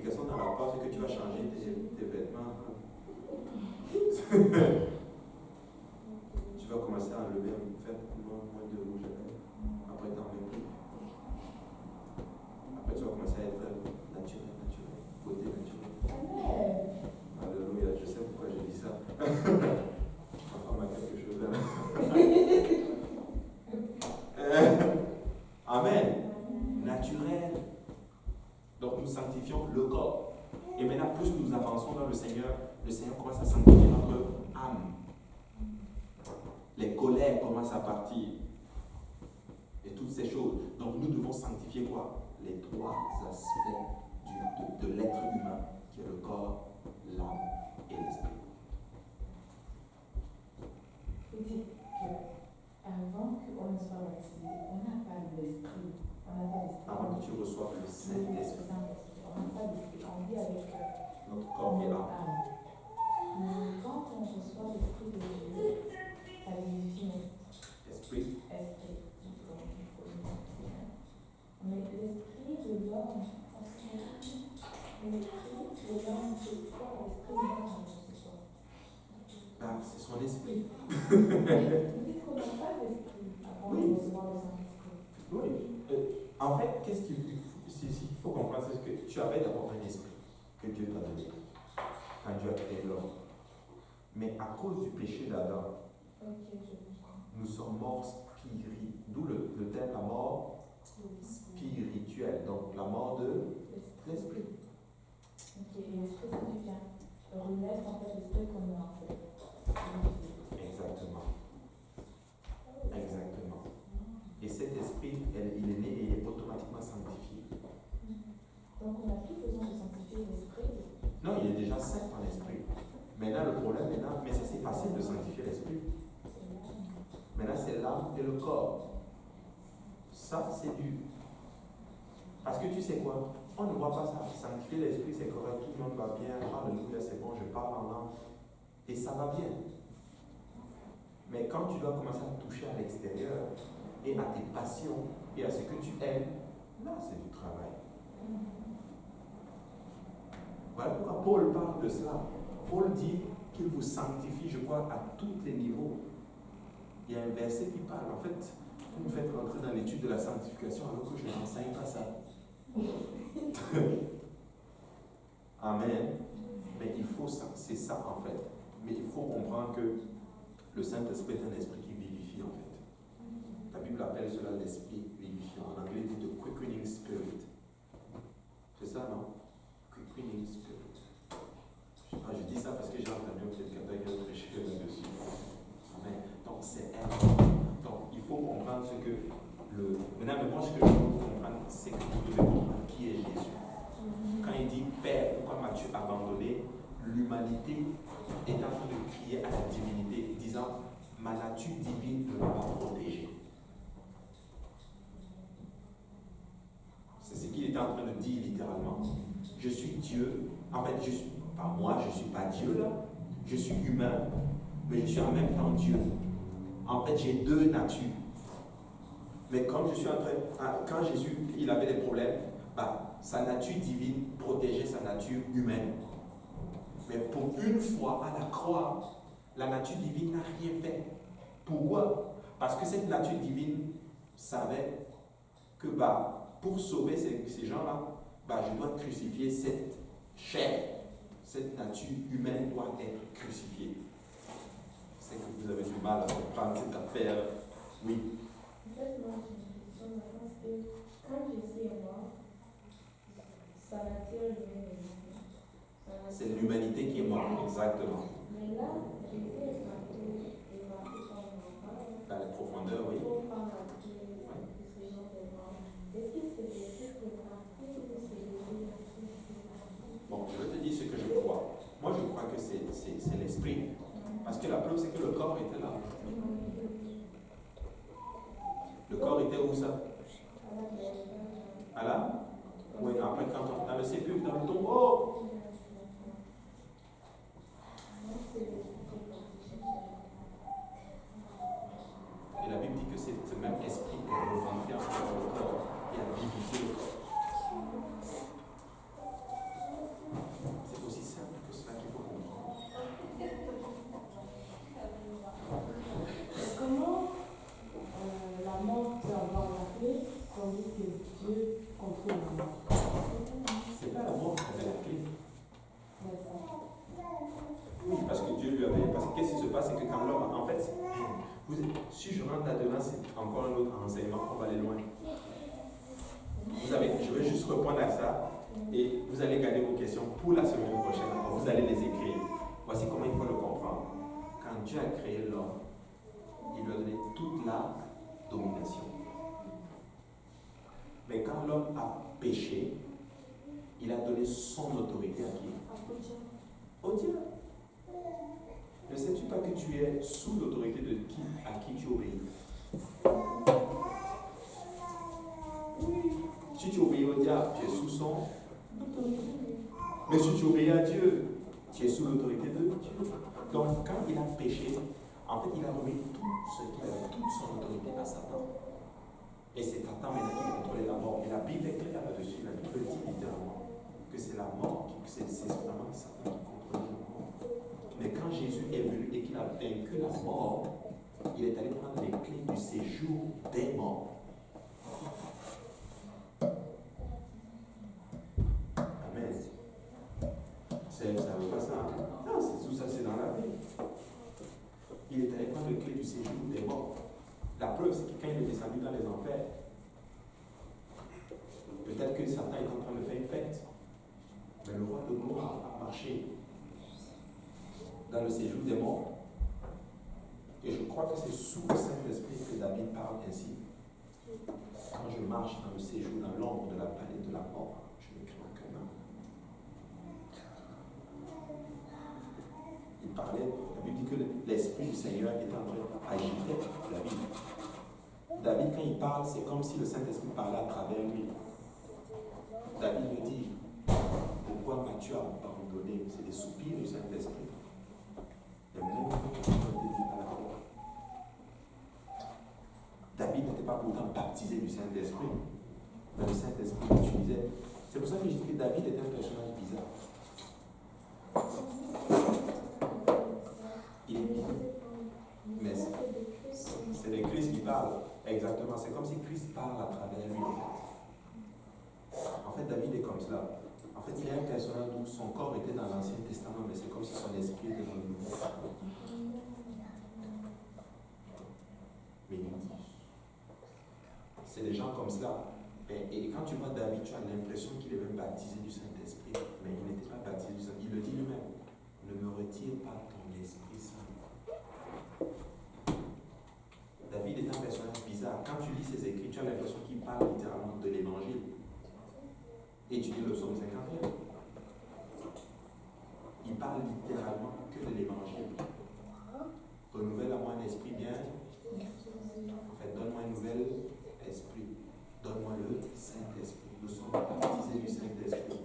sanctification dans la part, c'est que tu vas changer tes vêtements. Tu vas commencer à enlever, faire moins de rouge à lèvres. Après, t'en mets plus. Après, tu vas commencer à être naturel. Beauté naturelle. Alléluia, je sais pourquoi j'ai dit ça. Ma femme a quelque chose là. Amen. Naturel. Donc nous sanctifions le corps. Et maintenant, plus nous avançons dans le Seigneur commence à sanctifier notre âme. Les colères commencent à partir. Et toutes ces choses. Donc nous devons sanctifier quoi? Les trois aspects de l'être humain, qui est le corps, l'âme et l'esprit. Vous dites qu'avant qu'on ne soit baptisé, on n'a pas l'esprit. On n'a pas l'esprit. Avant que tu reçoives le Saint-Esprit. On n'a pas d'esprit. On vit avec notre corps et l'âme. Mais quand on reçoit l'esprit de Dieu, ça vivifie notre esprit. Mais l'esprit de l'homme, c'est quoi l'esprit de l'homme? C'est son esprit. Vous dites qu'on n'a pas d'esprit avant de recevoir le Saint-Esprit. Oui. En fait, qu'est-ce qu'il faut comprendre, c'est que tu avais d'abord un esprit que Dieu t'a donné quand Dieu a créé l'homme. Mais à cause du péché d'Adam, nous sommes morts spirituels. D'où le terme la mort spirituelle. Donc la mort de l'esprit. Ok, et l'esprit ça vient remettre en fait l'esprit qu'on a en fait. Exactement. Et cet esprit, il est né et il est automatiquement sanctifié. Donc on n'a plus besoin de sanctifier l'esprit. Non, il est déjà saint en esprit. Maintenant, le problème, mais ça c'est facile de sanctifier l'esprit. Maintenant, c'est l'âme et le corps. Ça, c'est dur. Parce que tu sais quoi? On ne voit pas ça. Sanctifier l'esprit, c'est correct, tout le monde va bien. Alléluia, c'est bon, je parle en langue. Et ça va bien. Mais quand tu dois commencer à toucher à l'extérieur, et à tes passions, et à ce que tu aimes, là, c'est du travail. Voilà pourquoi Paul parle de cela. Paul dit qu'il vous sanctifie, je crois, à tous les niveaux. Il y a un verset qui parle. En fait, vous me faites rentrer dans l'étude de la sanctification alors que je n'enseigne pas ça. Amen. Mais il faut ça, c'est ça en fait. Mais il faut comprendre que le Saint-Esprit est un esprit qui vivifie en fait. La Bible appelle cela l'esprit vivifiant. En anglais, il dit the quickening spirit. C'est ça, non? Quickening spirit. Je dis ça parce que j'ai entendu quelqu'un qui a prêché là-dessus. Amen. Donc c'est important. Donc il faut comprendre ce que Maintenant, moi, ce que je veux comprendre, c'est que vous devez comprendre qui est Jésus. Quand il dit Père, pourquoi m'as-tu abandonné? L'humanité est en train de crier à la divinité, disant ma nature divine ne m'a pas protégé. C'est ce qu'il est en train de dire littéralement. Je suis Dieu. En fait, je suis pas moi, je ne suis pas Dieu là. Je suis humain, mais je suis en même temps Dieu. En fait, j'ai deux natures. Mais comme je suis en train, quand Jésus il avait des problèmes, sa nature divine protégeait sa nature humaine. Mais pour une fois à la croix, la nature divine n'a rien fait. Pourquoi? Parce que cette nature divine savait que pour sauver ces gens-là, je dois crucifier cette chair. Cette nature humaine doit être crucifiée. C'est que vous avez du mal à comprendre cette affaire. Oui. En fait, moi, j'ai une question maintenant, c'est que quand Jésus est mort, sa nature humaine est morte. C'est l'humanité qui est morte, exactement. Mais là, Jésus est parti dans les profondeurs, oui. Est-ce que c'est Jésus qui est parti ou c'est Jésus? Bon, je vais te dire ce que je crois. Moi, je crois que c'est l'esprit. Parce que la preuve, c'est que le corps était là. Le corps était où ça? À là? Oui, après quand on dans le sépulcre, dans le tombeau. Et la Bible dit que ce même esprit est rentré dans le corps et a vivifié le corps. dit que Dieu contrôle la mort. C'est pas la mort qui avait la clé. Ouais, ça. Oui, parce que Dieu lui avait. Parce que qu'est-ce qui se passe, c'est que quand l'homme. En fait, si je rentre là-dedans, c'est encore un autre enseignement, on va aller loin. Je vais juste répondre à ça et vous allez garder vos questions pour la semaine prochaine. Vous allez les écrire. Voici comment il faut le comprendre. Quand Dieu a créé l'homme, il lui a donné toute la domination. Mais quand l'homme a péché, il a donné son autorité à qui? Au Dieu. Ne sais-tu pas que tu es sous l'autorité de qui, à qui tu obéis? Si tu obéis au diable, tu es sous son autorité. Mais si tu obéis à Dieu, tu es sous l'autorité de Dieu. Donc, quand il a péché, en fait, il a remis tout ce qu'il avait, toute son autorité à Satan. Et c'est Satan maintenant qui contrôlait la mort. Et la Bible est claire là-dessus. La Bible dit littéralement que c'est la mort, c'est vraiment Satan qui contrôlait la mort. Mais quand Jésus est venu et qu'il a vaincu la mort, il est allé prendre les clés du séjour des morts. Amen. Vous ne savez pas ça? Non, c'est tout ça, c'est dans la Bible. Il est allé prendre les clés du séjour des morts. La preuve, c'est que quand il est descendu dans les enfers, peut-être que Satan est en train de faire une fête, mais le roi de gloire a marché dans le séjour des morts. Et je crois que c'est sous le Saint-Esprit que David parle ainsi. Quand je marche dans le séjour, dans l'ombre de la vallée de la mort, je ne crains que mal. Il parlait, la Bible dit que l'Esprit du Seigneur est en train d'agiter la Bible. David, quand il parle, c'est comme si le Saint-Esprit parlait à travers lui. David me dit, pourquoi m'as-tu abandonné? C'est des soupirs du Saint-Esprit. Les mêmes choses qui ont été dites à la croix. David n'était pas pourtant baptisé du Saint-Esprit, mais le Saint-Esprit l'utilisait. C'est pour ça que je dis que David était un personnage bizarre. Il est bizarre. Mais c'est le Christ qui parle. Exactement. C'est comme si Christ parle à travers lui. En fait, David est comme cela. En fait, il est un personnage où son corps était dans l'Ancien Testament, mais c'est comme si son esprit était dans le Nouveau. Mais c'est des gens comme cela. Et quand tu vois David, tu as l'impression qu'il est même baptisé du Saint-Esprit. Mais il n'était pas baptisé du Saint-Esprit. Il le dit lui-même. Ne me retire pas ton Esprit Saint. David est un personnage bizarre. Quand tu lis ses écrits, tu as l'impression qu'il parle littéralement de l'Évangile. Et tu lis le psaume 51. Il parle littéralement que de l'Évangile. Renouvelle à moi un esprit bien. En fait, donne-moi un nouvel esprit. Donne-moi le Saint-Esprit. Nous sommes baptisés du Saint-Esprit.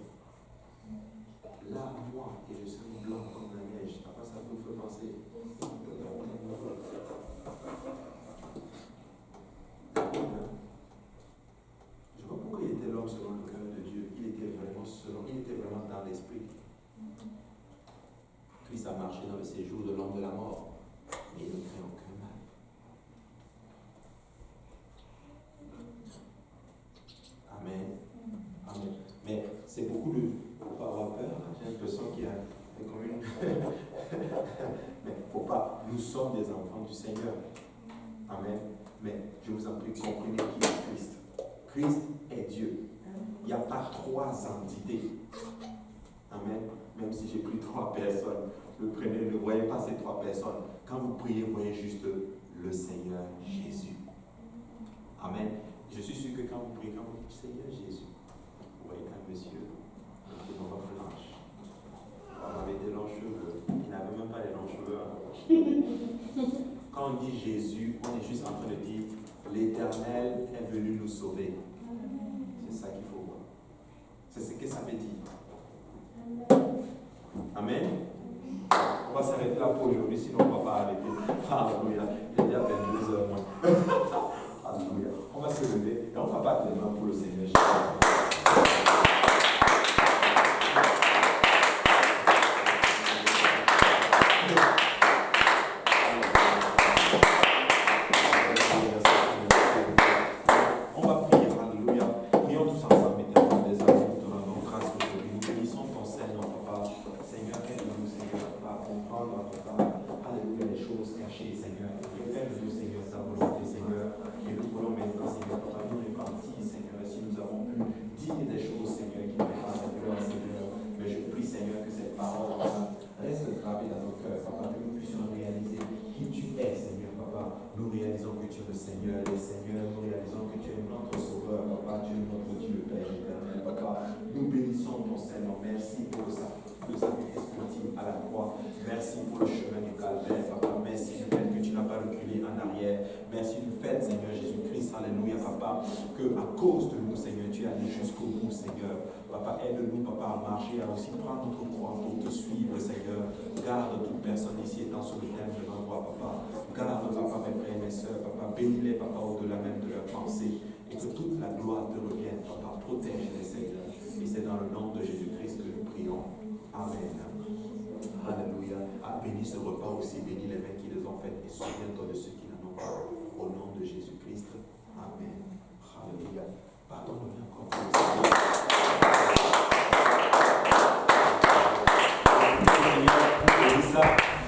Lave-moi et je serai blanc comme la neige. Après ça vous fait penser. Je vois pourquoi il était l'homme selon le cœur de Dieu. Il était vraiment dans l'esprit. Christ a marché dans le séjour de l'homme de la mort. Et il ne craint aucun mal. Amen. Amen. Mais c'est beaucoup de. Il ne faut pas avoir peur. J'ai l'impression qu'il y a comme une. Mais il ne faut pas. Nous sommes des enfants du Seigneur. Amen. Mais je vous en prie, comprenez qui est Christ. Christ est Dieu. Il n'y a pas trois entités. Amen. Même si j'ai pris 3 personnes, ne voyez pas ces 3 personnes. Quand vous priez, vous voyez juste le Seigneur Jésus. Amen. Je suis sûr que quand vous priez, quand vous dites Seigneur Jésus, vous voyez qu'un monsieur qui est dans votre blanche. On avait des longs cheveux. Il n'avait même pas les longs cheveux. Quand on dit Jésus, on est juste en train de dire l'Éternel est venu nous sauver. C'est ça qu'il faut voir. C'est ce que ça veut dire. Amen. On va s'arrêter là pour aujourd'hui, sinon on ne va pas arrêter. Alléluia. Il est déjà 22h moins. Alléluia. On va se lever et on va battre les mains pour le Seigneur Jésus. On va prier. Alléluia. notre Dieu, Père éternel. Papa, nous bénissons ton Seigneur. Merci pour le sacrifice ultime à la croix. Merci pour le chemin du calvaire, Papa. Merci du fait que tu n'as pas reculé en arrière. Merci du fait, Seigneur Jésus-Christ, alléluia, Papa, que à cause de nous, Seigneur, tu es allé jusqu'au bout, Seigneur. Papa, aide-nous, Papa, à marcher, à aussi prendre notre croix pour te suivre, Seigneur. Garde toute personne ici étant sur le thème de l'envoi, Papa. Garde, Papa, mes frères et mes soeurs, Papa. Bénis-les, Papa, au-delà même de leurs pensées. Et que toute la gloire te revienne, Papa. Protège-les, Seigneur. Et c'est dans le nom de Jésus-Christ que nous prions. Amen. Alléluia. Bénis ce repas aussi. Bénis les mains qui les ont faites. Et souviens-toi de ceux qui n'en ont pas. Au nom de Jésus-Christ. Amen. Alléluia. Pardonne-nous encore pour le Seigneur.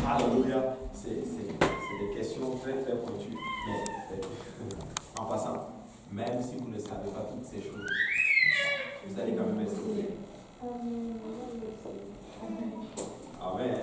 Alléluia. C'est des questions très très pointues. Mais en passant, même si vous ne savez pas toutes ces choses, vous allez quand même être sauvés. Amen.